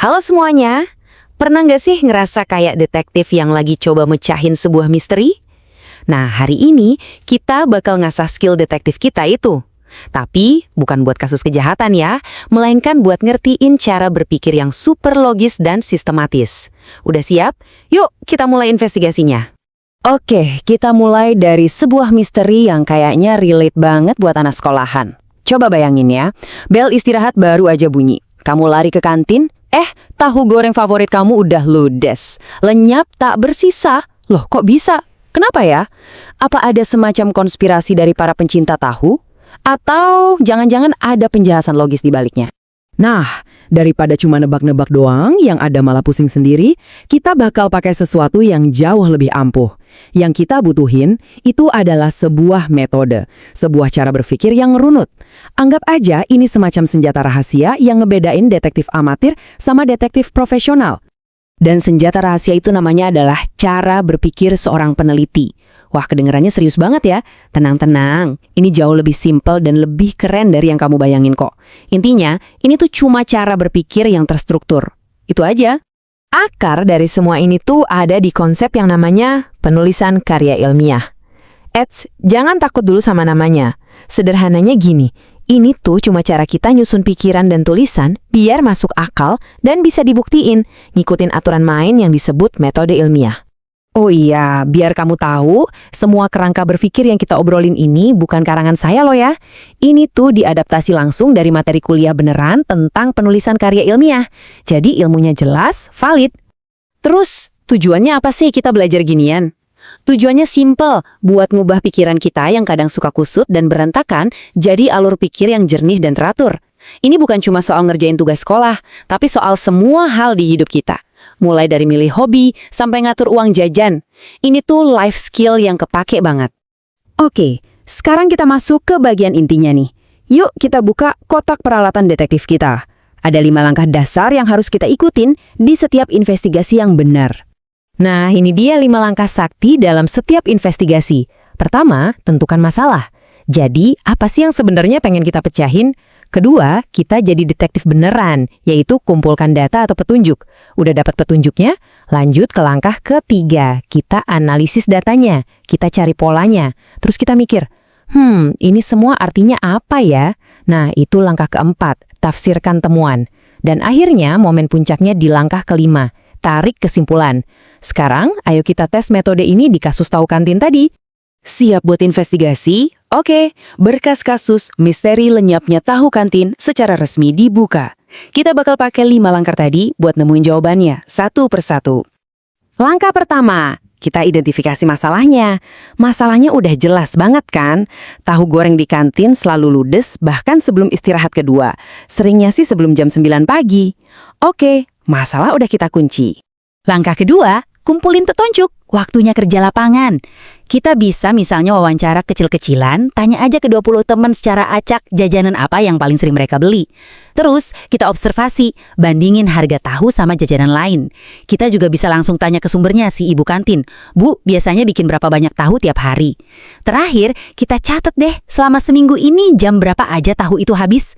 Halo semuanya, pernah nggak sih ngerasa kayak detektif yang lagi coba mecahin sebuah misteri? Nah, hari ini kita bakal ngasah skill detektif kita itu. Tapi bukan buat kasus kejahatan ya, melainkan buat ngertiin cara berpikir yang super logis dan sistematis. Udah siap? Yuk kita mulai investigasinya. Oke, kita mulai dari sebuah misteri yang kayaknya relate banget buat anak sekolahan. Coba bayangin ya, bel istirahat baru aja bunyi. Kamu lari ke kantin, tahu goreng favorit kamu udah ludes. Lenyap tak bersisa. Loh, kok bisa? Kenapa ya? Apa ada semacam konspirasi dari para pencinta tahu? Atau jangan-jangan ada penjelasan logis di baliknya? Nah, daripada cuma nebak-nebak doang yang ada malah pusing sendiri, kita bakal pakai sesuatu yang jauh lebih ampuh. Yang kita butuhin itu adalah sebuah metode, sebuah cara berpikir yang runut. Anggap aja ini semacam senjata rahasia yang ngebedain detektif amatir sama detektif profesional. Dan senjata rahasia itu namanya adalah cara berpikir seorang peneliti. Wah, kedengarannya serius banget ya. Tenang-tenang, ini jauh lebih simpel dan lebih keren dari yang kamu bayangin kok. Intinya, ini tuh cuma cara berpikir yang terstruktur. Itu aja. Akar dari semua ini tuh ada di konsep yang namanya penulisan karya ilmiah. Jangan takut dulu sama namanya. Sederhananya gini, ini tuh cuma cara kita nyusun pikiran dan tulisan biar masuk akal dan bisa dibuktiin, ngikutin aturan main yang disebut metode ilmiah. Oh iya, biar kamu tahu, semua kerangka berpikir yang kita obrolin ini bukan karangan saya loh ya. Ini tuh diadaptasi langsung dari materi kuliah beneran tentang penulisan karya ilmiah. Jadi ilmunya jelas, valid. Terus, tujuannya apa sih kita belajar ginian? Tujuannya simple, buat ngubah pikiran kita yang kadang suka kusut dan berantakan jadi alur pikir yang jernih dan teratur. Ini bukan cuma soal ngerjain tugas sekolah, tapi soal semua hal di hidup kita. Mulai dari milih hobi sampai ngatur uang jajan. Ini tuh life skill yang kepake banget. Oke, sekarang kita masuk ke bagian intinya nih. Yuk kita buka kotak peralatan detektif kita. Ada 5 langkah dasar yang harus kita ikutin di setiap investigasi yang benar. Nah, ini dia 5 langkah sakti dalam setiap investigasi. Pertama, tentukan masalah. Jadi, apa sih yang sebenarnya pengen kita pecahin? Kedua, kita jadi detektif beneran, yaitu kumpulkan data atau petunjuk. Udah dapat petunjuknya? Lanjut ke langkah ketiga, kita analisis datanya, kita cari polanya. Terus kita mikir, ini semua artinya apa ya? Nah, itu langkah keempat, tafsirkan temuan. Dan akhirnya, momen puncaknya di langkah kelima, tarik kesimpulan. Sekarang, ayo kita tes metode ini di kasus tahu kantin tadi. Siap buat investigasi? Oke, berkas kasus misteri lenyapnya tahu kantin secara resmi dibuka. Kita bakal pakai 5 langkah tadi buat nemuin jawabannya, satu persatu. Langkah pertama, kita identifikasi masalahnya. Masalahnya udah jelas banget kan? Tahu goreng di kantin selalu ludes bahkan sebelum istirahat kedua. Seringnya sih sebelum jam 9 pagi. Oke, masalah udah kita kunci. Langkah kedua, kumpulin petunjuk, waktunya kerja lapangan. Kita bisa misalnya wawancara kecil-kecilan, tanya aja ke 20 teman secara acak jajanan apa yang paling sering mereka beli. Terus, kita observasi, bandingin harga tahu sama jajanan lain. Kita juga bisa langsung tanya ke sumbernya si ibu kantin. Bu, biasanya bikin berapa banyak tahu tiap hari? Terakhir, kita catat deh, selama seminggu ini jam berapa aja tahu itu habis.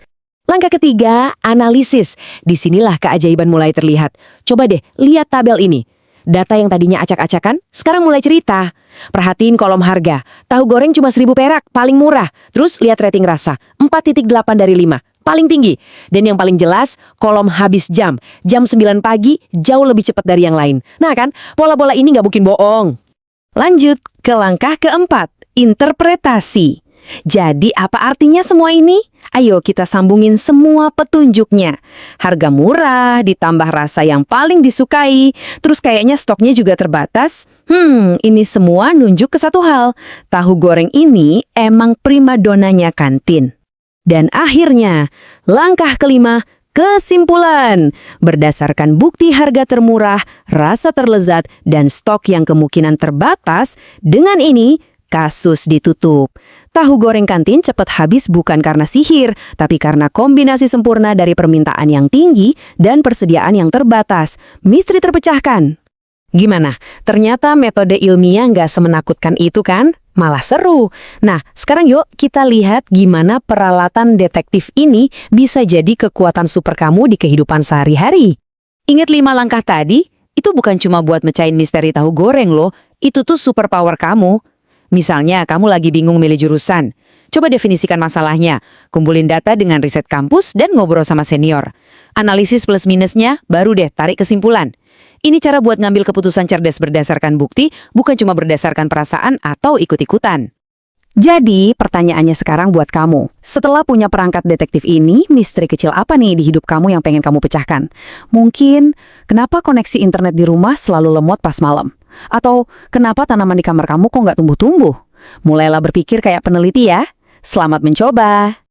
Langkah ketiga, analisis. Disinilah keajaiban mulai terlihat. Coba deh, lihat tabel ini. Data yang tadinya acak-acakan, sekarang mulai cerita. Perhatiin kolom harga. Tahu goreng cuma 1.000 perak, paling murah. Terus lihat rating rasa, 4,8 dari 5. Paling tinggi. Dan yang paling jelas, kolom habis jam. Jam 9 pagi, jauh lebih cepat dari yang lain. Nah kan, pola-pola ini nggak mungkin bohong. Lanjut ke langkah keempat, interpretasi. Jadi apa artinya semua ini? Ayo kita sambungin semua petunjuknya. Harga murah, ditambah rasa yang paling disukai, terus kayaknya stoknya juga terbatas. Ini semua nunjuk ke satu hal. Tahu goreng ini emang primadonanya kantin. Dan akhirnya, langkah kelima, kesimpulan. Berdasarkan bukti harga termurah, rasa terlezat, dan stok yang kemungkinan terbatas, dengan ini, kasus ditutup. Tahu goreng kantin cepat habis bukan karena sihir, tapi karena kombinasi sempurna dari permintaan yang tinggi dan persediaan yang terbatas. Misteri terpecahkan. Gimana? Ternyata metode ilmiah nggak semenakutkan itu kan? Malah seru. Nah, sekarang yuk kita lihat gimana peralatan detektif ini bisa jadi kekuatan super kamu di kehidupan sehari-hari. Ingat 5 langkah tadi? Itu bukan cuma buat mecahin misteri tahu goreng loh. Itu tuh superpower kamu. Misalnya, kamu lagi bingung milih jurusan. Coba definisikan masalahnya. Kumpulin data dengan riset kampus dan ngobrol sama senior. Analisis plus minusnya, baru deh tarik kesimpulan. Ini cara buat ngambil keputusan cerdas berdasarkan bukti, bukan cuma berdasarkan perasaan atau ikut-ikutan. Jadi, pertanyaannya sekarang buat kamu. Setelah punya perangkat detektif ini, misteri kecil apa nih di hidup kamu yang pengen kamu pecahkan? Mungkin, kenapa koneksi internet di rumah selalu lemot pas malam? Atau, kenapa tanaman di kamar kamu kok nggak tumbuh-tumbuh? Mulailah berpikir kayak peneliti ya. Selamat mencoba!